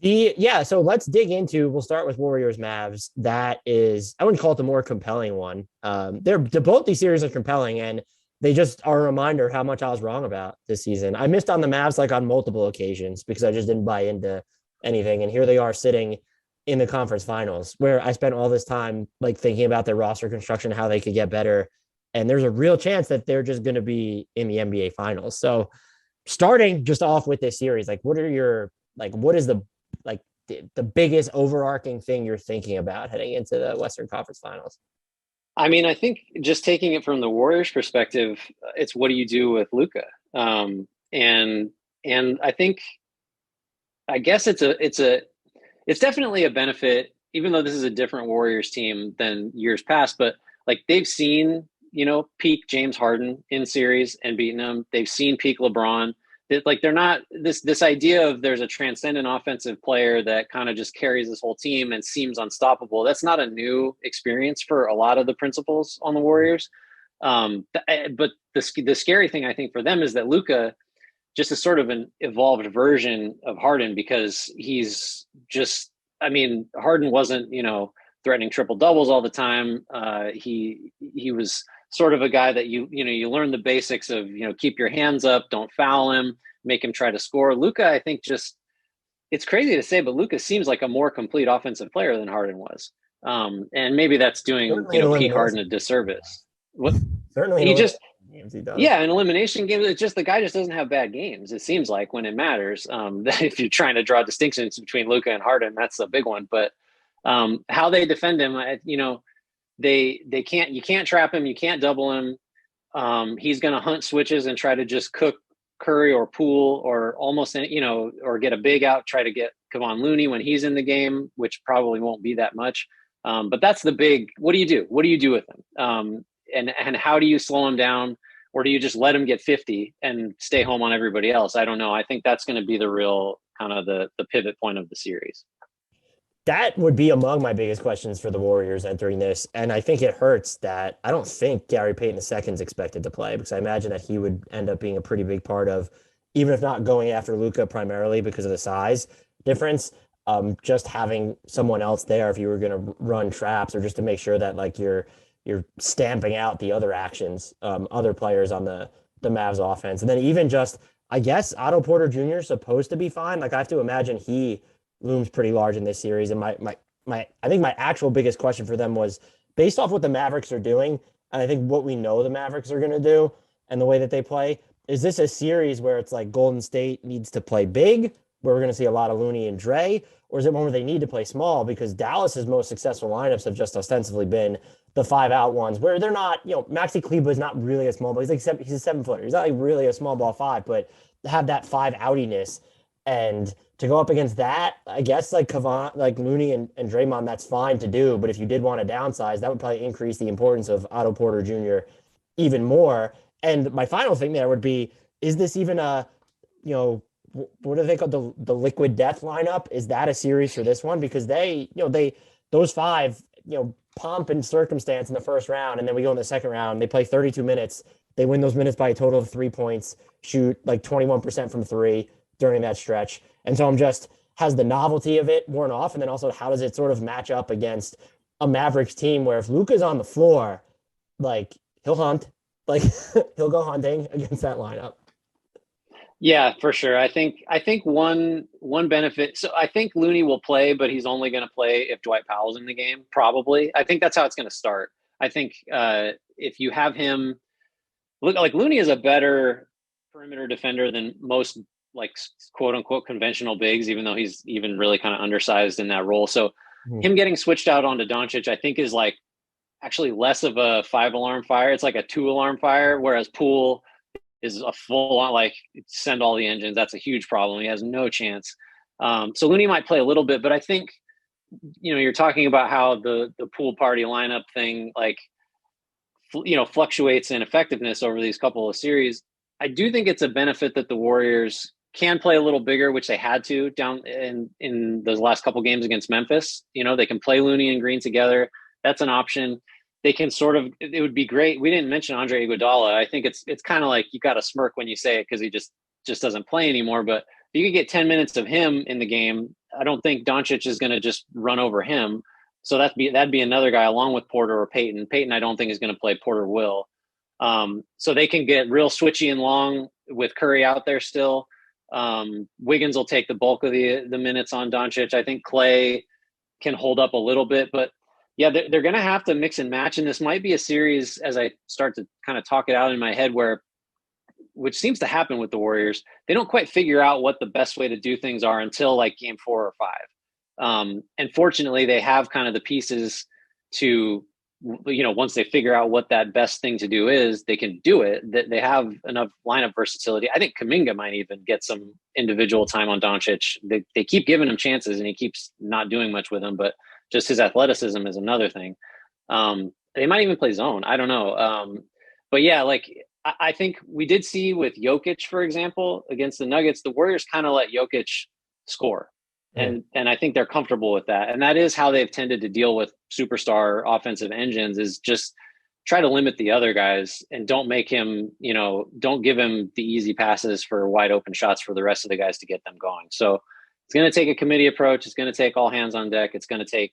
So let's dig into. We'll start with Warriors Mavs. That is, I wouldn't call it the more compelling one. They're both these series are compelling, and they just are a reminder how much I was wrong about this season. I missed on the Mavs like on multiple occasions because I just didn't buy into anything, and here they are sitting in the conference finals, where I spent all this time like thinking about their roster construction, how they could get better, and there's a real chance that they're just going to be in the NBA finals. So starting just off with this series, like what is like the biggest overarching thing you're thinking about heading into the Western Conference Finals? I mean, I think just taking it from the Warriors' perspective, it's what do you do with Luca? And I think I guess it's definitely a benefit, even though this is a different Warriors team than years past. But like they've seen, peak James Harden in series and beaten him. They've seen peak LeBron. Like they're not this idea of there's a transcendent offensive player that kind of just carries this whole team and seems unstoppable. That's not a new experience for a lot of the principals on the Warriors. But the scary thing I think for them is that Luka just is sort of an evolved version of Harden because he's just, I mean, Harden wasn't, threatening triple doubles all the time. He was sort of a guy that you learn the basics of, keep your hands up, don't foul him, make him try to score. Luka, I think just, it's crazy to say, but Luka seems like a more complete offensive player than Harden was. And maybe that's doing, Certainly in peak Harden a elimination. disservice. What Certainly in he just, elimination games he does. yeah, in elimination games, it's just the guy just doesn't have bad games. It seems like when it matters, if you're trying to draw distinctions between Luka and Harden, that's a big one. But how they defend him, they can't. You can't trap him. You can't double him. He's going to hunt switches and try to just cook Curry or Poole or almost, or get a big out. Try to get Kevon Looney when he's in the game, which probably won't be that much. But that's the big. What do you do? What do you do with him? And how do you slow him down, or do you just let him get 50 and stay home on everybody else? I don't know. I think that's going to be the real kind of the pivot point of the series. That would be among my biggest questions for the Warriors entering this. And I think it hurts that I don't think Gary Payton II is expected to play because I imagine that he would end up being a pretty big part of, even if not going after Luca primarily because of the size difference, just having someone else there if you were going to run traps or just to make sure that like you're stamping out the other actions, other players on the Mavs offense. And then even just, I guess Otto Porter Jr. is supposed to be fine. Like I have to imagine he looms pretty large in this series. And I think my actual biggest question for them was based off what the Mavericks are doing, and I think what we know the Mavericks are going to do and the way that they play. Is this a series where it's like Golden State needs to play big, where we're going to see a lot of Looney and Dre, or is it one where they need to play small because Dallas's most successful lineups have just ostensibly been the 5-out ones where they're not, Maxi Kleber is not really a small ball. He's a 7-footer. He's not like really a small ball five, but have that 5-outiness. And to go up against that, I guess like Kevon, like Looney and Draymond, that's fine to do. But if you did want to downsize, that would probably increase the importance of Otto Porter Jr. even more. And my final thing there would be, is this even what do they call the liquid death lineup? Is that a series for this one? Because those five, pomp and circumstance in the first round, and then we go in the second round. They play 32 minutes. They win those minutes by a total of 3 points, shoot like 21% from three during that stretch. And so has the novelty of it worn off? And then also, how does it sort of match up against a Mavericks team where if Luka's on the floor, like he'll hunt, like he'll go hunting against that lineup. Yeah, for sure. I think one benefit. So I think Looney will play, but he's only going to play if Dwight Powell's in the game. Probably. I think that's how it's going to start. I think if you have him, look like Looney is a better perimeter defender than most like quote unquote conventional bigs, even though he's even really kind of undersized in that role. So him getting switched out onto Doncic, I think is like actually less of a 5-alarm fire. It's like a 2-alarm fire, whereas Poole is a full on like send all the engines. That's a huge problem. He has no chance. So Looney might play a little bit, but I think you're talking about how the pool party lineup thing like fluctuates in effectiveness over these couple of series. I do think it's a benefit that the Warriors can play a little bigger, which they had to down in those last couple games against Memphis. They can play Looney and Green together. That's an option. They can it would be great. We didn't mention Andre Iguodala. I think it's kind of like you got to smirk when you say it because he just doesn't play anymore. But you could get 10 minutes of him in the game I don't think Doncic is going to just run over him. So that'd be another guy along with Porter or Peyton. Peyton, I don't think is going to play. Porter will. So they can get real switchy and long with Curry out there still. Wiggins will take the bulk of the minutes on Doncic. I think Clay can hold up a little bit, but yeah, they're going to have to mix and match. And this might be a series, as I start to kind of talk it out in my head, which seems to happen with the Warriors, they don't quite figure out what the best way to do things are until like game 4 or 5. And fortunately, they have kind of the pieces to, once they figure out what that best thing to do is, they can do it. That they have enough lineup versatility. I think Kuminga might even get some individual time on Doncic. They keep giving him chances, and he keeps not doing much with them. But just his athleticism is another thing. They might even play zone. I don't know. But yeah, like I think we did see with Jokic, for example, against the Nuggets, the Warriors kind of let Jokic score. And I think they're comfortable with that. And that is how they've tended to deal with superstar offensive engines, is just try to limit the other guys and don't make him, don't give him the easy passes for wide open shots for the rest of the guys to get them going. So it's going to take a committee approach. It's going to take all hands on deck. It's going to take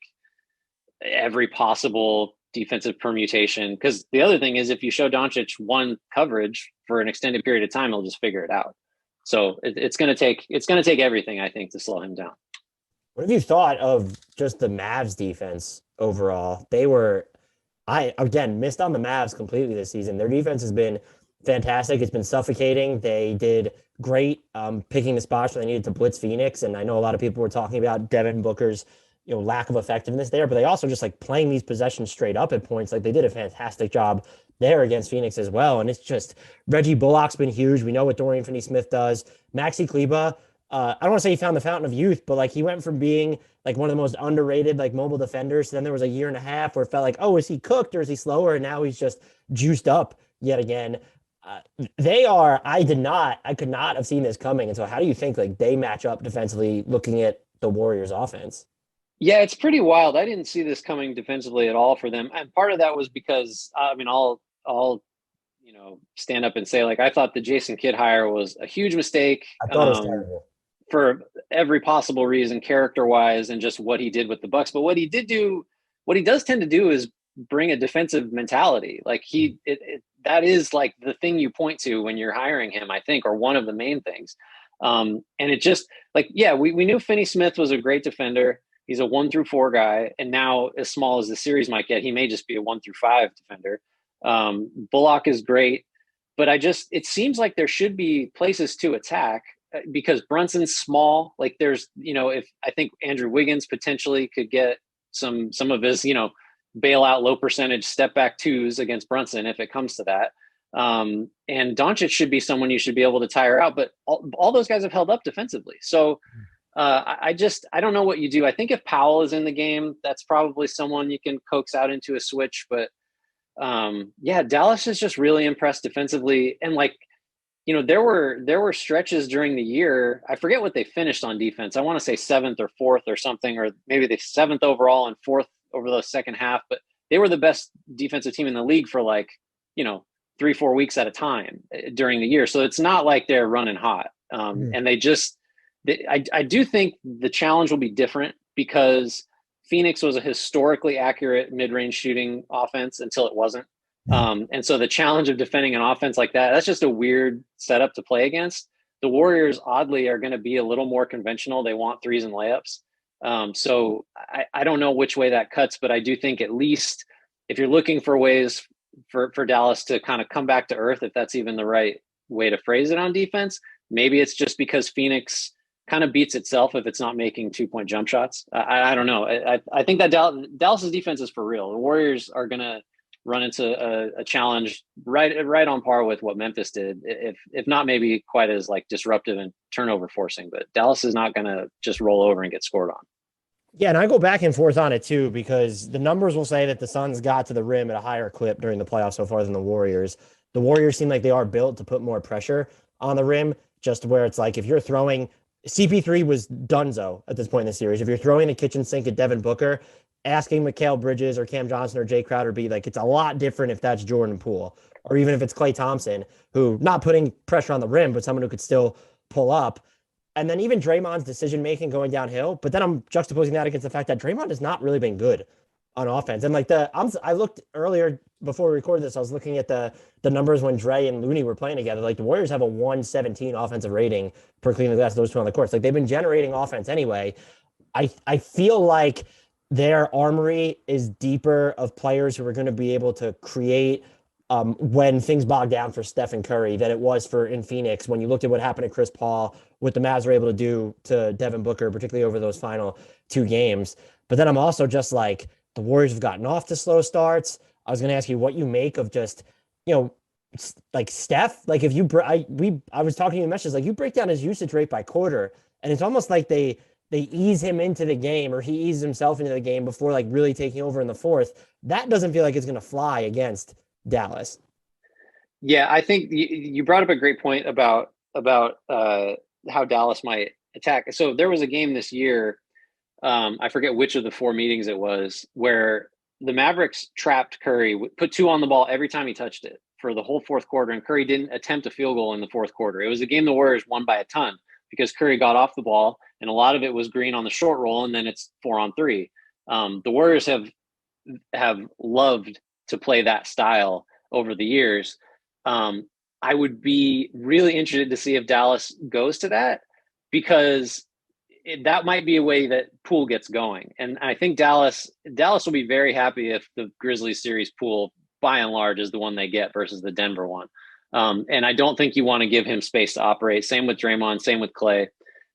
every possible defensive permutation. Because the other thing is, if you show Doncic one coverage for an extended period of time, he'll just figure it out. So it's going to take everything, I think, to slow him down. What have you thought of just the Mavs defense overall? I again missed on the Mavs completely this season. Their defense has been fantastic. It's been suffocating. They did great picking the spots where they needed to blitz Phoenix. And I know a lot of people were talking about Devin Booker's lack of effectiveness there, but they also just like playing these possessions straight up at points. Like they did a fantastic job there against Phoenix as well. And it's just Reggie Bullock's been huge. We know what Dorian Finney-Smith does. Maxi Kleba, I don't want to say he found the fountain of youth, but like he went from being like one of the most underrated like mobile defenders. So then there was a year and a half where it felt like, oh, is he cooked or is he slower? And now he's just juiced up yet again. I could not have seen this coming. And so how do you think like they match up defensively looking at the Warriors offense? Yeah, it's pretty wild. I didn't see this coming defensively at all for them. And part of that was because, I'll stand up and say, like, I thought the Jason Kidd hire was a huge mistake. I thought it was terrible. For every possible reason, character-wise, and just what he did with the Bucks. But what he does tend to do is bring a defensive mentality. Like that is like the thing you point to when you're hiring him, I think, or one of the main things. And it just like, yeah, we knew Finney-Smith was a great defender. He's a 1-4 guy. And now, as small as the series might get, he may just be a 1-5 defender. Bullock is great, but it seems like there should be places to attack because Brunson's small. Like there's, if I think Andrew Wiggins potentially could get some of his, bailout low percentage step back twos against Brunson if it comes to that. And Doncic should be someone you should be able to tire out, but all those guys have held up defensively. So I don't know what you do. I think if Powell is in the game, that's probably someone you can coax out into a switch, but Dallas is just really impressed defensively. And like, there were stretches during the year. I forget what they finished on defense. I want to say 7th or 4th or something, or maybe the 7th overall and 4th over the second half, but they were the best defensive team in the league for like, 3-4 weeks at a time during the year. So it's not like they're running hot. And I do think the challenge will be different because Phoenix was a historically accurate mid-range shooting offense until it wasn't. And so the challenge of defending an offense like that's just a weird setup to play against. The Warriors, oddly, are going to be a little more conventional. They want threes and layups. So I don't know which way that cuts, but I do think at least if you're looking for ways for Dallas to kind of come back to earth, if that's even the right way to phrase it on defense, maybe it's just because Phoenix kind of beats itself if it's not making 2-point jump shots. I don't know. I think that Dallas's defense is for real. The Warriors are going to run into a challenge right on par with what Memphis did, if not maybe quite as like disruptive and turnover forcing. But Dallas is not going to just roll over and get scored on. Yeah, and I go back and forth on it too, because the numbers will say that the Suns got to the rim at a higher clip during the playoffs so far than the Warriors. The Warriors seem like they are built to put more pressure on the rim, just where it's like if you're throwing CP3 was donezo at this point in the series. If you're throwing the kitchen sink at Devin Booker, asking Mikal Bridges or Cam Johnson or Jay Crowder be like, it's a lot different if that's Jordan Poole, or even if it's Klay Thompson, who not putting pressure on the rim, but someone who could still pull up. And then even Draymond's decision making going downhill. But then I'm juxtaposing that against the fact that Draymond has not really been good on offense. And like I looked earlier before we recorded this, I was looking at the numbers when Dre and Looney were playing together. Like the Warriors have a 117 offensive rating per clean glass, those two on the courts. Like they've been generating offense anyway. I feel like their armory is deeper of players who are going to be able to create when things bog down for Stephen Curry than it was for in Phoenix. When you looked at what happened to Chris Paul, what the Mavs were able to do to Devin Booker, particularly over those final two games. But then I'm also just like the Warriors have gotten off to slow starts. I was going to ask you what you make of just, you know, like Steph. Like if you, I was talking to you in messages, like you break down his usage rate by quarter, and it's almost like they ease him into the game, or he eases himself into the game before like really taking over in the fourth. That doesn't feel like it's going to fly against Dallas. Yeah, I think you brought up a great point about how Dallas might attack. So there was a game this year, I forget which of the four meetings it was, where the Mavericks trapped Curry, put two on the ball every time he touched it for the whole fourth quarter, and Curry didn't attempt a field goal in the fourth quarter. It was a game the Warriors won by a ton because Curry got off the ball, and a lot of it was Green on the short roll, and then it's 4-on-3. The Warriors have loved to play that style over the years. I would be really interested to see if Dallas goes to that, because that might be a way that Poole gets going. And I think Dallas will be very happy if the Grizzlies series Poole, by and large, is the one they get versus the Denver one. And I don't think you want to give him space to operate. Same with Draymond, same with Clay.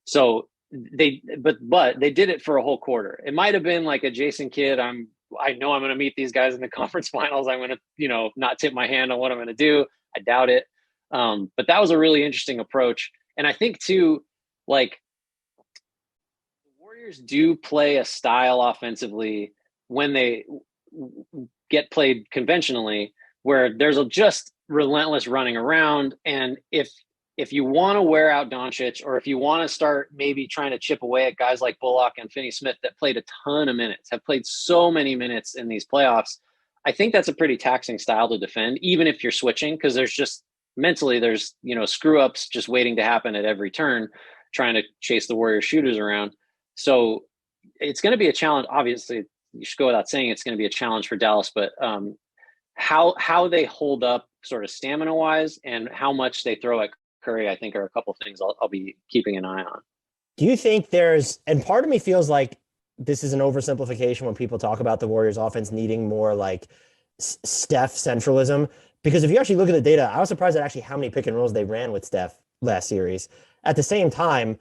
So but they did it for a whole quarter. It might have been like a Jason Kidd, I know I'm going to meet these guys in the conference finals. I'm going to, not tip my hand on what I'm going to do. I doubt it. But that was a really interesting approach. And I think too, like, the Warriors do play a style offensively when they get played conventionally, where there's just relentless running around. And if you want to wear out Doncic, or if you want to start maybe trying to chip away at guys like Bullock and Finney-Smith that played a ton of minutes, have played so many minutes in these playoffs, I think that's a pretty taxing style to defend, even if you're switching, because there's just mentally, there's, screw ups just waiting to happen at every turn, trying to chase the Warriors shooters around. So it's going to be a challenge. Obviously, you should go without saying it's going to be a challenge for Dallas, but how they hold up sort of stamina wise and how much they throw at Curry, I think, are a couple of things I'll be keeping an eye on. Do you think and part of me feels like this is an oversimplification when people talk about the Warriors offense needing more like Steph centralism, because if you actually look at the data, I was surprised at actually how many pick and rolls they ran with Steph last series. At the same time,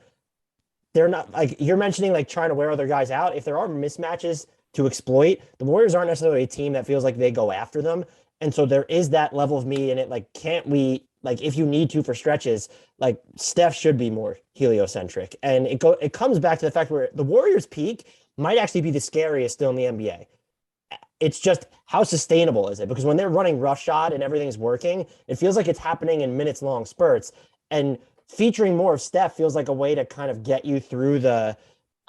they're not, like you're mentioning, like trying to wear other guys out. If there are mismatches to exploit, the Warriors aren't necessarily a team that feels like they go after them. And so there is that level of me in it. Like, can't we, like, if you need to for stretches, like Steph should be more heliocentric. And it comes back to the fact where the Warriors peak might actually be the scariest still in the NBA. It's just how sustainable is it? Because when they're running roughshod and everything's working, it feels like it's happening in minutes long spurts. And featuring more of Steph feels like a way to kind of get you through I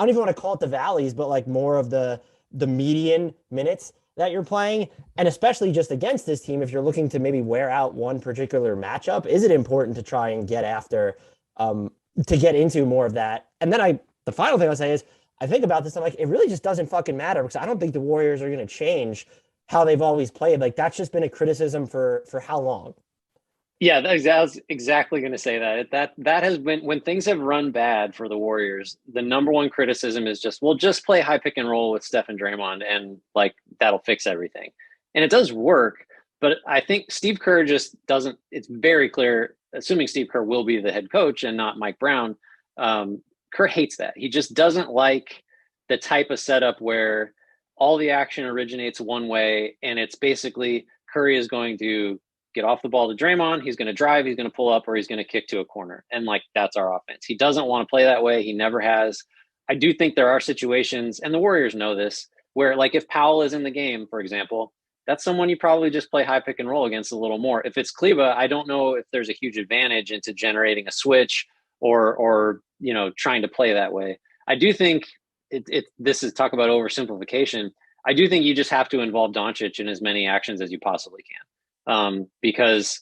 don't even want to call it the valleys, but like more of the median minutes that you're playing. And especially just against this team, if you're looking to maybe wear out one particular matchup, is it important to try and get after, to get into more of that? And then the final thing I'll say is, I think about this, I'm like, it really just doesn't fucking matter, because I don't think the Warriors are going to change how they've always played. Like, that's just been a criticism for how long? Yeah, I was exactly going to say that has been, when things have run bad for the Warriors, the number one criticism is just, well, just play high pick and roll with Steph and Draymond, and like that'll fix everything. And it does work, but I think Steve Kerr just doesn't. It's very clear, assuming Steve Kerr will be the head coach and not Mike Brown. Kerr hates that. He just doesn't like the type of setup where all the action originates one way, and it's basically Curry is going to get off the ball to Draymond. He's going to drive, he's going to pull up, or he's going to kick to a corner. And like, that's our offense. He doesn't want to play that way. He never has. I do think there are situations, and the Warriors know this, where like if Powell is in the game, for example, that's someone you probably just play high pick and roll against a little more. If it's Kleba, I don't know if there's a huge advantage into generating a switch or trying to play that way. I do think this is talk about oversimplification. I do think you just have to involve Doncic in as many actions as you possibly can. Because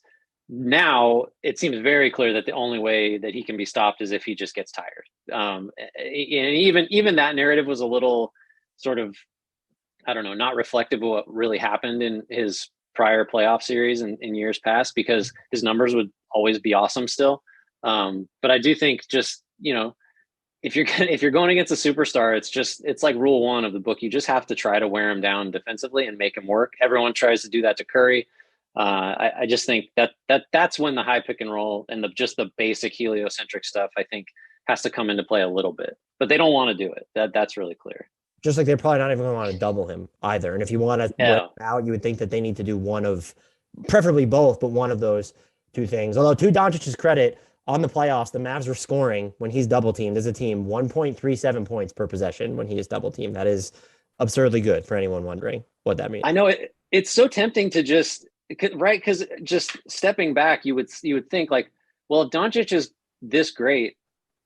Now it seems very clear that the only way that he can be stopped is if he just gets tired. And even that narrative was a little sort of, I don't know, not reflective of what really happened in his prior playoff series in years past, because his numbers would always be awesome still. But I do think just, if you're going against a superstar, it's like rule one of the book. You just have to try to wear him down defensively and make him work. Everyone tries to do that to Curry. I just think that's when the high pick and roll and just the basic heliocentric stuff, I think, has to come into play a little bit. But they don't want to do it. That's really clear. Just like they're probably not even going to want to double him either. And if you want to wear Yeah. him out, you would think that they need to do one of, preferably both, but one of those two things. Although, to Doncic's credit, on the playoffs, the Mavs are scoring when he's double teamed as a team 1.37 points per possession when he is double teamed. That is absurdly good for anyone wondering what that means. I know it's so tempting to just right, because just stepping back, you would think like, well, if Doncic is this great,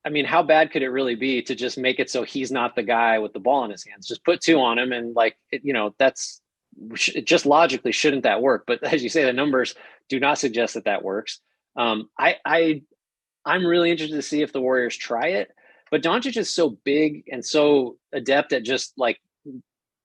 I mean, how bad could it really be to just make it so he's not the guy with the ball in his hands? Just put two on him, and like, that's just logically shouldn't that work? But as you say, the numbers do not suggest that that works. I'm really interested to see if the Warriors try it. But Doncic is so big and so adept at just like,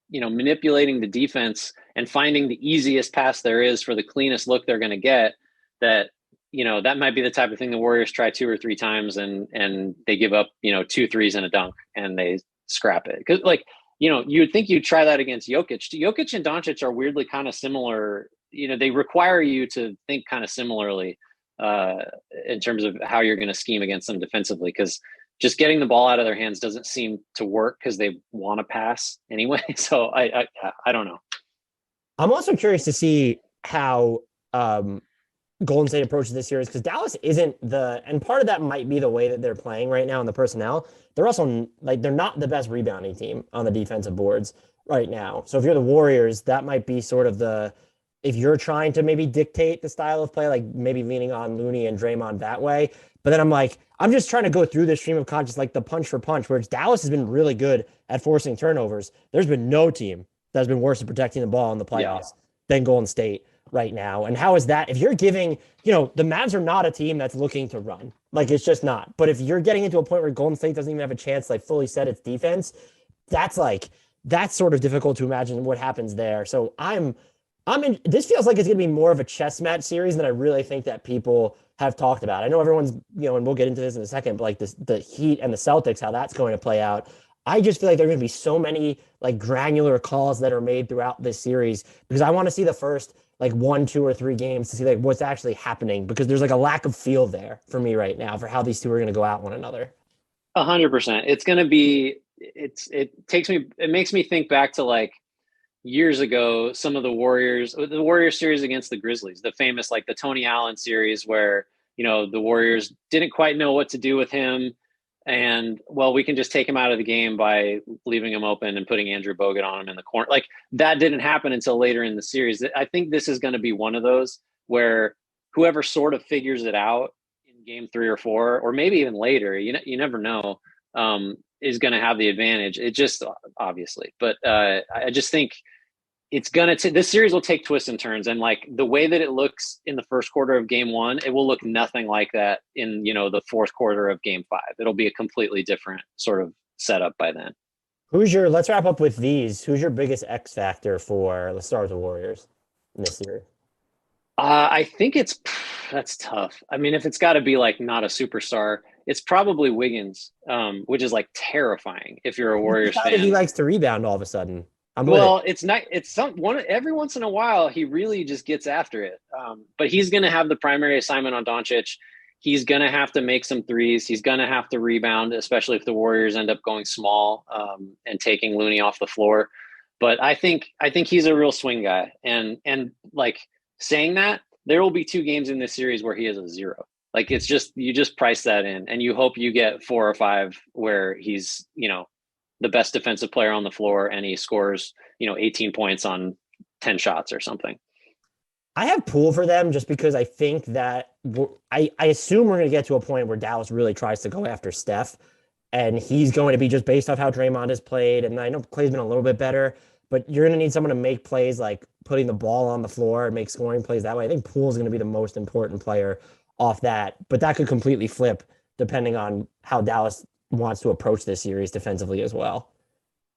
manipulating the defense and finding the easiest pass there is for the cleanest look they're going to get, that, that might be the type of thing the Warriors try two or three times and they give up, two threes and a dunk and they scrap it. Because like, you would think you'd try that against Jokic. Jokic and Doncic are weirdly kind of similar. They require you to think kind of similarly in terms of how you're going to scheme against them defensively, because just getting the ball out of their hands doesn't seem to work because they want to pass anyway. So I don't know. I'm also curious to see how Golden State approaches this series, because Dallas isn't and part of that might be the way that they're playing right now and the personnel. They're also like, they're not the best rebounding team on the defensive boards right now. So if you're the Warriors, that might be sort of if you're trying to maybe dictate the style of play, like maybe leaning on Looney and Draymond that way. But then I'm just trying to go through this stream of conscious, like the punch for punch, where Dallas has been really good at forcing turnovers. There's been no team that's been worse at protecting the ball in the playoffs than Golden State right now. And how is that? If you're giving, the Mavs are not a team that's looking to run. Like, it's just not. But if you're getting into a point where Golden State doesn't even have a chance to like fully set its defense, that's sort of difficult to imagine what happens there. So this feels like it's going to be more of a chess match series than I really think that people have talked about. I know everyone's, and we'll get into this in a second, but like the Heat and the Celtics, how that's going to play out. I just feel like there are going to be so many like granular calls that are made throughout this series, because I want to see the first like 1, 2, or 3 games to see like what's actually happening, because there's like a lack of feel there for me right now for how these two are going to go at one another. 100%. It's going to be, it makes me think back to like years ago, some of the Warriors series against the Grizzlies, the famous, like the Tony Allen series where, the Warriors didn't quite know what to do with him. And well, we can just take him out of the game by leaving him open and putting Andrew Bogut on him in the corner. Like, that didn't happen until later in the series. I think this is going to be one of those where whoever sort of figures it out in game 3 or 4, or maybe even later, you never know, is going to have the advantage. It just obviously, but I just think this series will take twists and turns, and like the way that it looks in the first quarter of game 1, it will look nothing like that in, the fourth quarter of game 5. It'll be a completely different sort of setup by then. Let's wrap up with these. Who's your biggest X factor let's start with the Warriors in this series? I think that's tough. I mean, if it's got to be like not a superstar, it's probably Wiggins, which is like terrifying if you're a Warriors fan. He likes to rebound all of a sudden. It's not. It's every once in a while he really just gets after it. But he's going to have the primary assignment on Doncic. He's going to have to make some threes. He's going to have to rebound, especially if the Warriors end up going small and taking Looney off the floor. But I think he's a real swing guy. And like, saying that, there will be 2 games in this series where he is a 0. Like, it's just, you just price that in, and you hope you get 4 or 5 where he's, the best defensive player on the floor and he scores, 18 points on 10 shots or something. I have Poole for them just because I think that I assume we're going to get to a point where Dallas really tries to go after Steph, and he's going to be just based off how Draymond has played. And I know Clay's been a little bit better, but you're going to need someone to make plays like putting the ball on the floor and make scoring plays that way. I think Poole's going to be the most important player off that, but that could completely flip depending on how Dallas wants to approach this series defensively as well.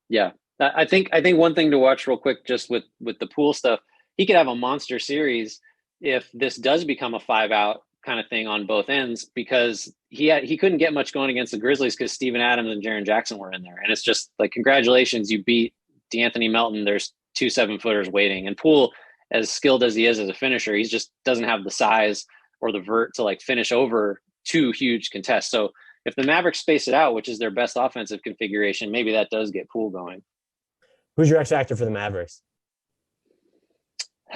Yeah. I think one thing to watch real quick, just with the Poole stuff, he could have a monster series if this does become a 5-out kind of thing on both ends, because he couldn't get much going against the Grizzlies because Steven Adams and Jaren Jackson were in there. And it's just like, congratulations, you beat D'Anthony Melton. There's 2 7-footers waiting. And Poole, as skilled as he is as a finisher, he just doesn't have the size or the vert to like finish over 2 huge contests. So if the Mavericks space it out, which is their best offensive configuration, maybe that does get Poole going. Who's your X factor for the Mavericks?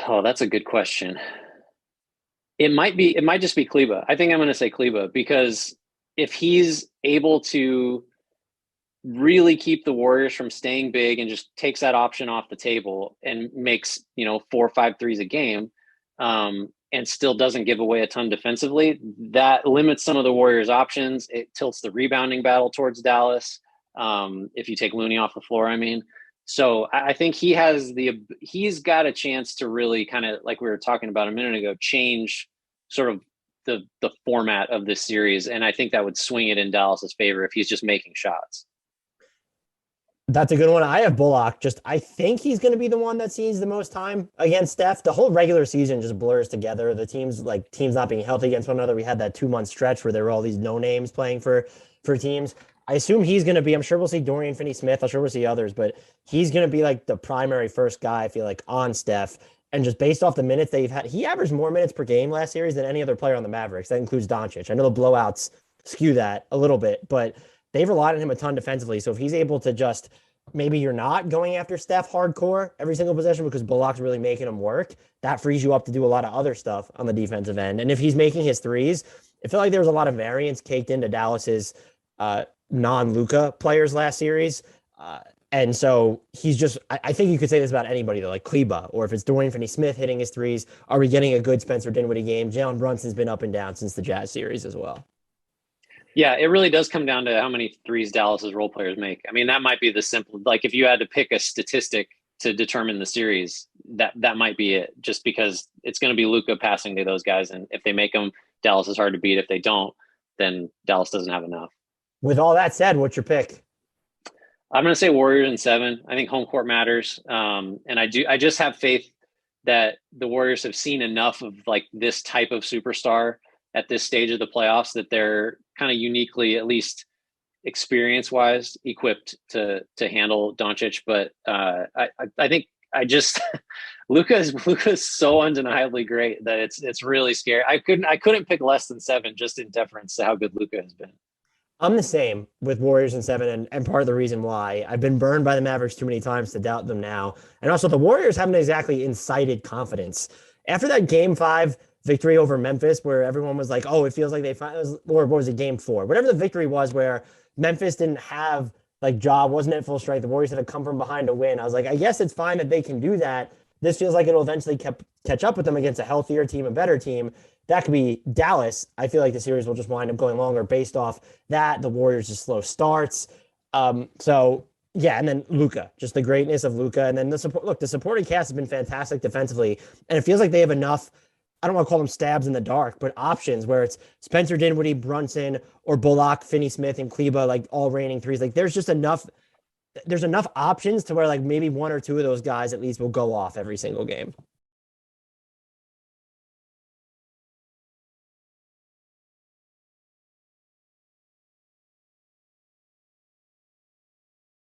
Oh, that's a good question. It might just be Kleba. I think I'm going to say Kleba, because if he's able to really keep the Warriors from staying big and just takes that option off the table and makes, 4 or 5 threes a game, and still doesn't give away a ton defensively, that limits some of the Warriors' options. It tilts the rebounding battle towards Dallas. If you take Looney off the floor, I mean. So I think he's got a chance to really kind of, like we were talking about a minute ago, change sort of the format of this series. And I think that would swing it in Dallas's favor if he's just making shots. That's a good one. I have Bullock. I think he's going to be the one that sees the most time against Steph. The whole regular season just blurs together. The teams not being healthy against one another. We had that 2-month stretch where there were all these no names playing for teams. I assume he's going to be, I'm sure we'll see Dorian Finney-Smith. I'm sure we'll see others, but he's going to be like the primary first guy, I feel like, on Steph. And just based off the minutes they've had, he averaged more minutes per game last series than any other player on the Mavericks. That includes Doncic. I know the blowouts skew that a little bit, but they've relied on him a ton defensively. So if he's able to just, maybe you're not going after Steph hardcore every single possession because Bullock's really making him work, that frees you up to do a lot of other stuff on the defensive end. And if he's making his threes, I feel like there was a lot of variance caked into Dallas's non-Luka players last series. And so he's just, I think you could say this about anybody though, like Kleba, or if it's Dorian Finney-Smith hitting his threes, are we getting a good Spencer Dinwiddie game? Jalen Brunson's been up and down since the Jazz series as well. Yeah, it really does come down to how many threes Dallas's role players make. I mean, that might be the simple, like if you had to pick a statistic to determine the series, that might be it, just because it's going to be Luka passing to those guys. And if they make them, Dallas is hard to beat. If they don't, then Dallas doesn't have enough. With all that said, what's your pick? I'm going to say Warriors in 7. I think home court matters. And I just have faith that the Warriors have seen enough of like this type of superstar at this stage of the playoffs that they're kind of uniquely, at least experience wise, equipped to handle Doncic. But I think Luka is so undeniably great that it's really scary. I couldn't pick less than 7 just in deference to how good Luka has been. I'm the same with Warriors in 7, and part of the reason why I've been burned by the Mavericks too many times to doubt them now. And also the Warriors haven't exactly incited confidence. After that Game 5 victory over Memphis, where everyone was like, oh, it feels like or what was it, Game 4? Whatever the victory was, where Memphis didn't have, like, Ja wasn't at full strength. The Warriors had to come from behind to win. I was like, I guess it's fine that they can do that. This feels like it'll eventually catch up with them against a healthier team, a better team. That could be Dallas. I feel like the series will just wind up going longer based off that. The Warriors just slow starts. So yeah, and then Luka, just the greatness of Luka, and then the support. Look, the supporting cast has been fantastic defensively, and it feels like they have enough. I don't want to call them stabs in the dark, but options where it's Spencer Dinwiddie, Brunson, or Bullock, Finney-Smith, and Kleba, like all raining threes. Like there's just enough. There's enough options to where like maybe 1 or 2 of those guys at least will go off every single game.